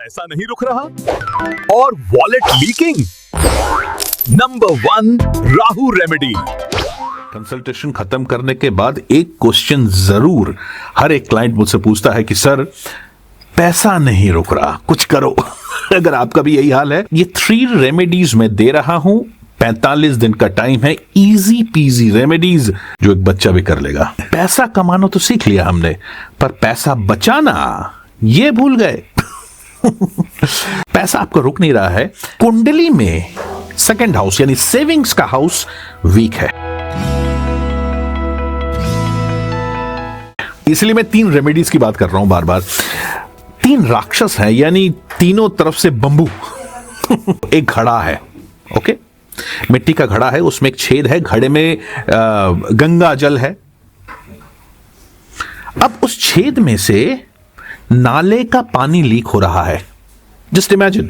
पैसा नहीं रुक रहा और wallet leaking? Number 1 Rahu remedy. Consultation खत्म करने के बाद एक क्वेश्चन जरूर हर एक क्लाइंट मुझसे पूछता है कि सर पैसा नहीं रुक रहा, कुछ करो। अगर आपका भी यही हाल है, ये 3 रेमेडीज मैं दे रहा हूं। 45 दिन का टाइम है, इजी पीजी रेमेडीज जो एक बच्चा भी कर लेगा। पैसा कमाना तो सीख लिया हमने, पर पैसा बचाना ये भूल गए। पैसा आपको रुक नहीं रहा है। कुंडली में सेकंड हाउस यानी सेविंग्स का हाउस वीक है, इसलिए मैं 3 रेमेडीज की बात कर रहा हूं बार बार। 3 राक्षस हैं, यानी तीनों तरफ से बंबू। एक घड़ा है, ओके, मिट्टी का घड़ा है, उसमें एक छेद है, घड़े में गंगा जल है। अब उस छेद में से नाले का पानी लीक हो रहा है। जस्ट इमेजिन,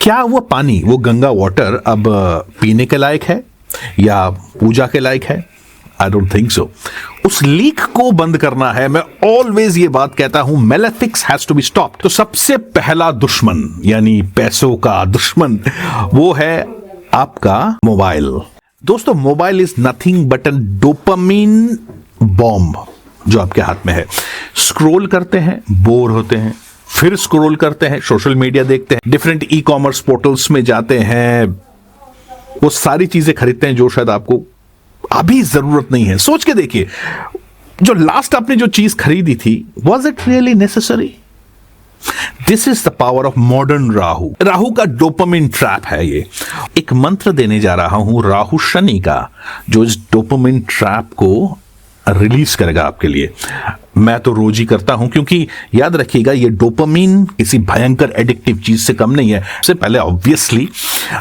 क्या वो पानी, वो गंगा वाटर अब पीने के लायक है या पूजा के लायक है? I don't think so. उस लीक को बंद करना है। मैं ऑलवेज ये बात कहता हूं, मैलेफिक्स हैज टू बी स्टॉप्ड। तो सबसे पहला दुश्मन यानी पैसों का दुश्मन वो है आपका मोबाइल। दोस्तों, mobile is nothing but an dopamine bomb जो आपके हाथ में है। स्क्रॉल करते हैं, बोर होते हैं, फिर स्क्रॉल करते हैं, सोशल मीडिया देखते हैं, डिफरेंट ई कॉमर्स पोर्टल्स में जाते हैं, वो सारी चीजें खरीदते हैं जो शायद आपको अभी जरूरत नहीं है। सोच के देखिए, जो लास्ट आपने जो चीज खरीदी थी, was it really necessary? This is the power of modern Rahu. Rahu का डोपामिन ट्रैप है ये। एक मंत्र देने जा रहा हूं राहु शनि का, जो इस डोपामिन ट्रैप को रिलीज करेगा आपके लिए। मैं तो रोज ही करता हूं, क्योंकि याद रखिएगा, ये डोपामिन किसी भयंकर एडिक्टिव चीज से कम नहीं है। सबसे पहले ऑब्वियसली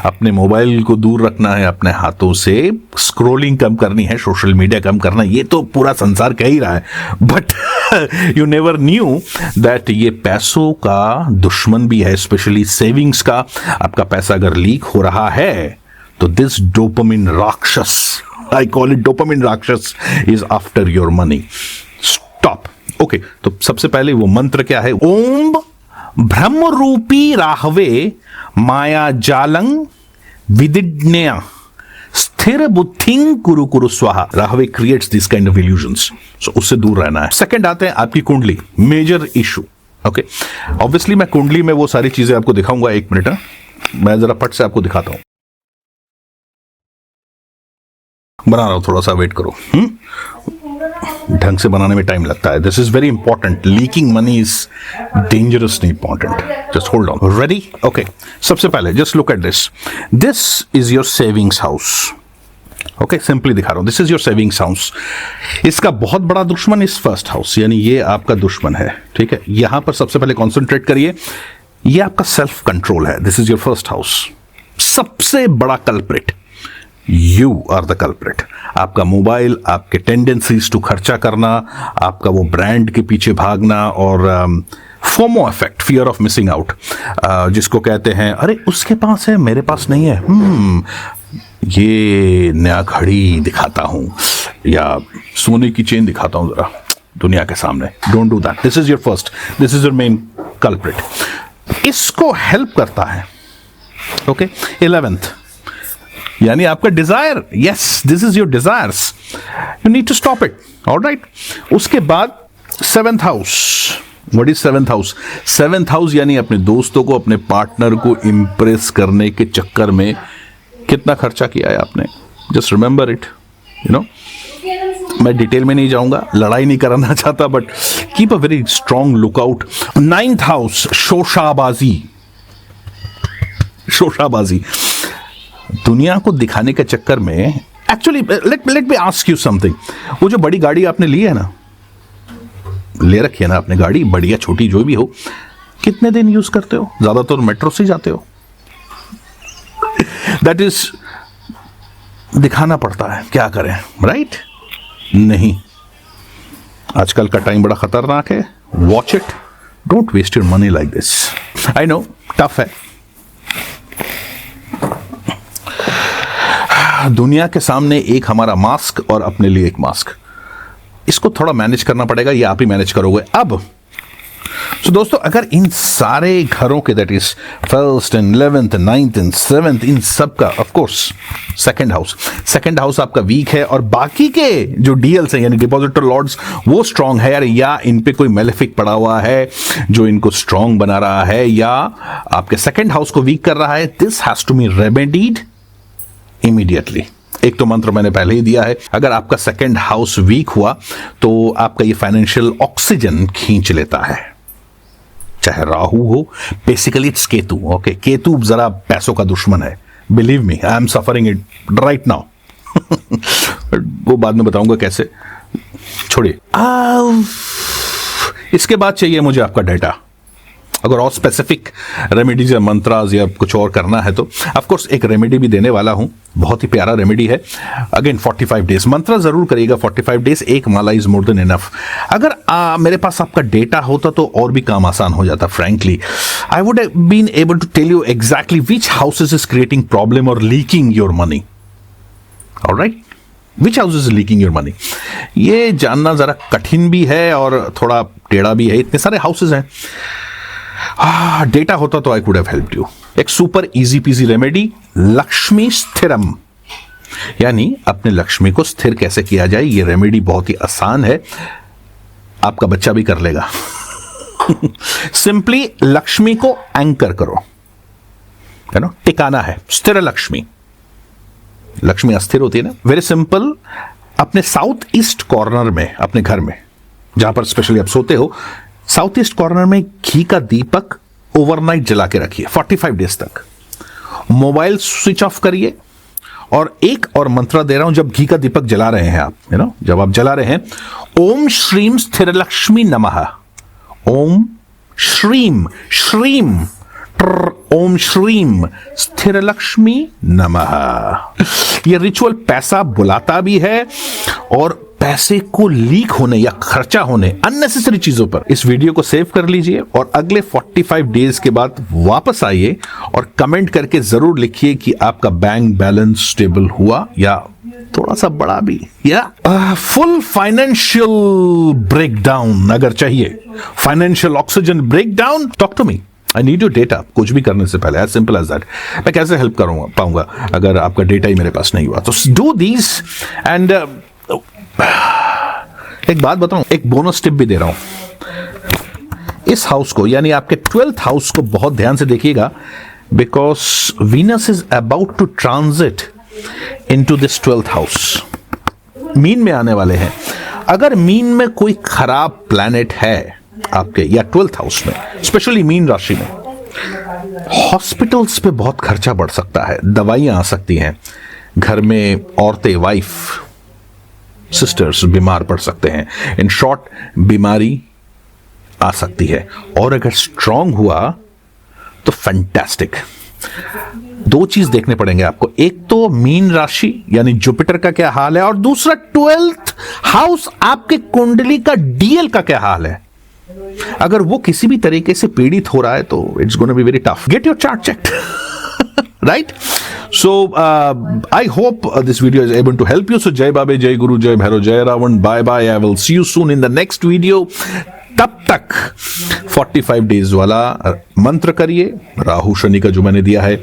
अपने मोबाइल को दूर रखना है अपने हाथों से, स्क्रोलिंग कम करनी है, सोशल मीडिया कम करना है, ये तो पूरा संसार कह ही रहा है। But you never knew that ये पैसों का दुश्मन भी है, स्पेशली सेविंग्स का। आपका पैसा अगर लीक हो रहा है तो दिस डोपामिन राक्षस, I call it dopamine राक्षस, is after your money. Stop. Okay, तो सबसे पहले वो मंत्र क्या है? ओम ब्रह्म रूपी राहवे माया जालंग विदिज्ञया स्थिर बुद्धिं कुरु कुरु स्वाहा। राहवे creates this kind of illusions, so उससे दूर रहना है। सेकंड आते हैं आपकी कुंडली, मेजर इशू। ओके, ऑब्वियसली मैं कुंडली में वो सारी चीजें आपको दिखाऊंगा। 1 मिनट, मैं जरा पट से आपको दिखाता हूं। बना रहा हूं, थोड़ा सा वेट करो। ढंग से बनाने में टाइम लगता है। This is very important. Leaking money is dangerously important. Just hold on. Ready? Okay, सबसे पहले just look at this. This is your savings house. Okay, simply दिखा रहा हूं, this is your savings house. इसका बहुत बड़ा दुश्मन इस फर्स्ट हाउस, यानी ये आपका दुश्मन है। ठीक है, यहां पर सबसे पहले कॉन्सेंट्रेट करिए। ये आपका सेल्फ कंट्रोल है। This is your first house. सबसे बड़ा culprit, You are the culprit। आपका मोबाइल, आपके टेंडेंसीज टू खर्चा करना, आपका वो ब्रांड के पीछे भागना, और FOMO effect, fear of missing out, जिसको कहते हैं अरे उसके पास है मेरे पास नहीं है, ये नया घड़ी दिखाता हूं या सोने की चेन दिखाता हूं जरा दुनिया के सामने। Don't do that. This is your first, this is your main culprit. इसको हेल्प करता है, ओके, 11th यानी आपका desire. Yes, this is your desires, you need to stop it. Alright, उसके बाद 7th house. What is 7th house? 7th house यानी अपने दोस्तों को, अपने पार्टनर को इंप्रेस करने के चक्कर में कितना खर्चा किया है आपने। Just remember it, you know. मैं डिटेल में नहीं जाऊंगा, लड़ाई नहीं कराना चाहता, but keep a very strong lookout. 9th house, शोशाबाजी। शोशाबाजी दुनिया को दिखाने के चक्कर में, actually let me ask you something. वो जो बड़ी गाड़ी आपने ली है ना, ले रखी है ना आपने गाड़ी, बड़ी या छोटी जो भी हो, कितने दिन यूज करते हो? ज्यादातर मेट्रो से जाते हो। दैट इज, दिखाना पड़ता है, क्या करें, राइट? नहीं, आजकल का टाइम बड़ा खतरनाक है। Watch it, don't waste your money like this. I know tough है, दुनिया के सामने एक हमारा मास्क और अपने लिए एक मास्क, इसको थोड़ा मैनेज करना पड़ेगा। ये आप ही मैनेज करोगे। अब So, दोस्तों अगर इन सारे घरों के that is first and 11th and 9th and 7th इन सब का ऑफ कोर्स सेकंड हाउस आपका वीक है और बाकी के जो डीएल्स हैं यानी डिपॉजिटर लॉर्ड्स वो स्ट्रांग है यार, या इन पे कोई मेलेफिक पड़ा हुआ है जो इनको स्ट्रांग बना रहा है या आपके सेकंड हाउस को वीक कर रहा है, this has to be remedied immediately. एक तो मंत्र मैंने पहले ही दिया है, अगर आपका सेकंड हाउस वीक हुआ तो आपका ये फाइनेंशियल ऑक्सीजन खींच लेता है, चाहे राहु हो, basically it's Ketu. Okay, Ketu जरा पैसों का दुश्मन है, believe me, I am suffering it right now. वो बाद में बताऊंगा कैसे, छोड़िए। इसके बाद चाहिए मुझे आपका डेटा। अगर और स्पेसिफिक रेमेडीज या मंत्रास या कुछ और करना है तो ऑफ कोर्स एक रेमेडी भी देने वाला हूं, बहुत ही प्यारा रेमेडी है। अगेन 45 डेज मंत्र जरूर करिएगा, 45 डेज, एक माला इज मोर देन इनफ। अगर मेरे पास आपका डेटा होता तो और भी काम आसान हो जाता। Frankly I would have been able to tell you exactly which houses is creating problem और leaking your money. Alright, which house is leaking your money, ये जानना जरा कठिन भी है और थोड़ा टेढ़ा भी है, इतने सारे हाउसेस हैं। डेटा होता तो I could have helped you. एक super easy peasy remedy, Lakshmi स्थिरम, यानी अपने लक्ष्मी को स्थिर कैसे किया जाए, ये रेमेडी बहुत ही आसान है, आपका बच्चा भी कर लेगा। सिंपली लक्ष्मी को एंकर करो, है ना, टिकाना है, स्थिर लक्ष्मी। लक्ष्मी अस्थिर होती है ना, वेरी सिंपल। अपने साउथ ईस्ट कॉर्नर में, अपने घर में जहां पर स्पेशली आप सोते हो, साउथ ईस्ट कॉर्नर में घी का दीपक ओवरनाइट जला के रखिए 45 डेज तक। मोबाइल स्विच ऑफ करिए और एक और मंत्र दे रहा हूं, जब घी का दीपक जला रहे हैं आप, है ना, जब आप जला रहे हैं, ओम श्रीम स्थिर लक्ष्मी नमः, ओम श्रीम श्रीम ओम श्रीम स्थिर लक्ष्मी नमः। यह रिचुअल पैसा बुलाता भी है और पैसे को लीक होने या खर्चा होने अननेसेसरी चीजों पर। इस वीडियो को सेव कर लीजिए और अगले 45 डेज के बाद वापस आइए और कमेंट करके जरूर लिखिए कि आपका बैंक बैलेंस स्टेबल हुआ या थोड़ा सा बड़ा भी, या फुल फाइनेंशियल ब्रेकडाउन अगर चाहिए, financial oxygen breakdown, talk to me, I need your data. कुछ भी करने से पहले, एज सिंपल एज दैट। मैं कैसे हेल्प करूंगा पाऊंगा अगर आपका डेटा ही मेरे पास नहीं हुआ, तो डू दीज। एंड एक बात बताऊं, एक बोनस टिप भी दे रहा हूं। इस हाउस को यानी आपके 12th हाउस को बहुत ध्यान से देखिएगा, because Venus is about to transit into this 12th house. मीन में आने वाले हैं। अगर मीन में कोई खराब प्लैनेट है आपके या 12th हाउस में, स्पेशली मीन राशि में, हॉस्पिटल्स पे बहुत खर्चा बढ़ सकता है, दवाइयां आ सकती हैं, घर में औरतें, वाइफ, सिस्टर्स बीमार पड़ सकते हैं। इन शॉर्ट, बीमारी आ सकती है। और अगर स्ट्रांग हुआ तो फैंटास्टिक। दो चीज देखने पड़ेंगे आपको, एक तो मीन राशि यानी जुपिटर का क्या हाल है, और दूसरा 12th हाउस आपके कुंडली का डीएल का क्या हाल है। अगर वो किसी भी तरीके से पीड़ित हो रहा है तो it's gonna be very tough. Gate your chart checked, right? So I hope this video is able to help you. So Jai Babe, Jai Guru, Jai Bhairo, Jai Ravan. Bye bye. I will see you soon in the next video. तब तक 45 days वाला मंत्र करिए, राहु शनि का जो मैंने दिया है,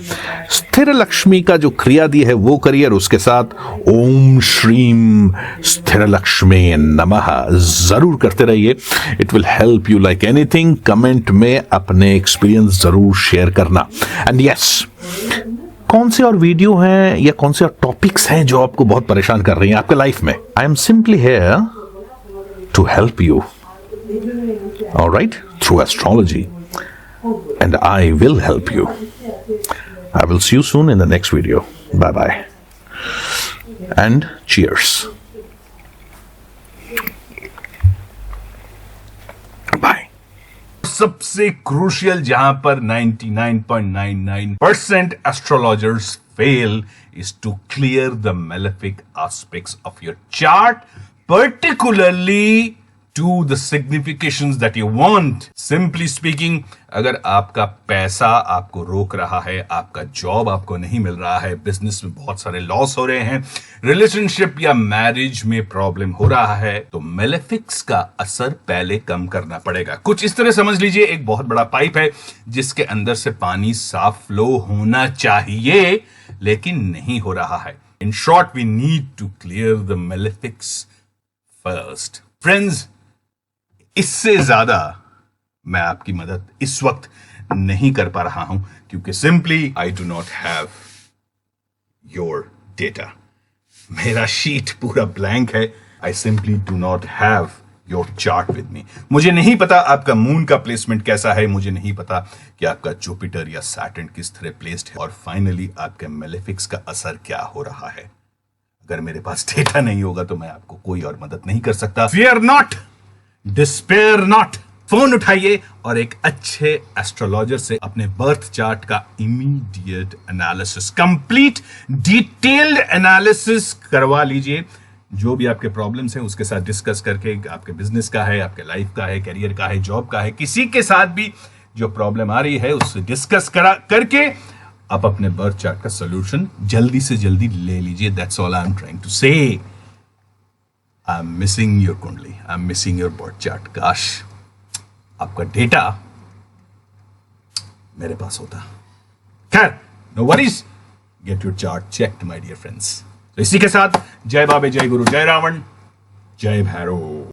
स्थिर लक्ष्मी का जो क्रिया दी है वो करिए, और उसके साथ ओम श्रीम स्थिर लक्ष्मी नमः जरूर करते रहिए। It will help you like anything. Comment में अपने एक्सपीरियंस जरूर शेयर करना। एंड यस, कौन से और वीडियो हैं या कौन से और टॉपिक्स हैं जो आपको बहुत परेशान कर रही हैं आपके लाइफ में, I am simply here to help you, alright, through astrology, and I will help you. I will see you soon in the next video. Bye bye and cheers. Bye. सबसे क्रूशियल, जहां पर 99.99% astrologers fail, is to clear the malefic aspects of your chart, particularly to the significations that you want. Simply speaking, अगर आपका पैसा आपको रोक रहा है, आपका जॉब आपको नहीं मिल रहा है, बिजनेस में बहुत सारे लॉस हो रहे हैं, रिलेशनशिप या मैरिज में प्रॉब्लम हो रहा है, तो मेलेफिक्स का असर पहले कम करना पड़ेगा. कुछ इस तरह समझ लीजिए, एक बहुत बड़ा पाइप है जिसके अंदर से पानी साफ फ्लो होना चाहिए, लेकिन नहीं हो रहा है. In short, we need to clear the malefics first. Friends, इससे ज्यादा मैं आपकी मदद इस वक्त नहीं कर पा रहा हूं क्योंकि simply I do not have your data. मेरा शीट पूरा ब्लैंक है. I simply do not have your chart with me. मुझे नहीं पता आपका मून का प्लेसमेंट कैसा है, मुझे नहीं पता कि आपका जुपिटर या सैटर्न किस तरह प्लेस्ड है, और फाइनली आपके मेलेफिक्स का असर क्या हो रहा है. अगर मेरे पास डेटा नहीं होगा तो मैं आपको कोई और मदद नहीं कर सकता. Fear not, despair not. Phone उठाइए और एक अच्छे एस्ट्रोलॉजर से अपने बर्थ चार्ट का immediate analysis, complete detailed analysis करवा लीजिए. जो भी आपके प्रॉब्लम्स हैं उसके साथ डिस्कस करके, आपके बिजनेस का है, आपके लाइफ का है, करियर का है, जॉब का है, किसी के साथ भी जो प्रॉब्लम आ रही है उससे डिस्कस करके आप अपने बर्थ चार्ट का सॉल्यूशन जल्दी से जल्दी ले लीजिए. That's all I am trying to say. I am missing your kundli, I am missing your birth chart. काश आपका डेटा मेरे पास होता. खैर, no worries, get your chart checked my dear friends. तो इसी के साथ जय बाबे, जय गुरु, जय रावण, जय भैरव.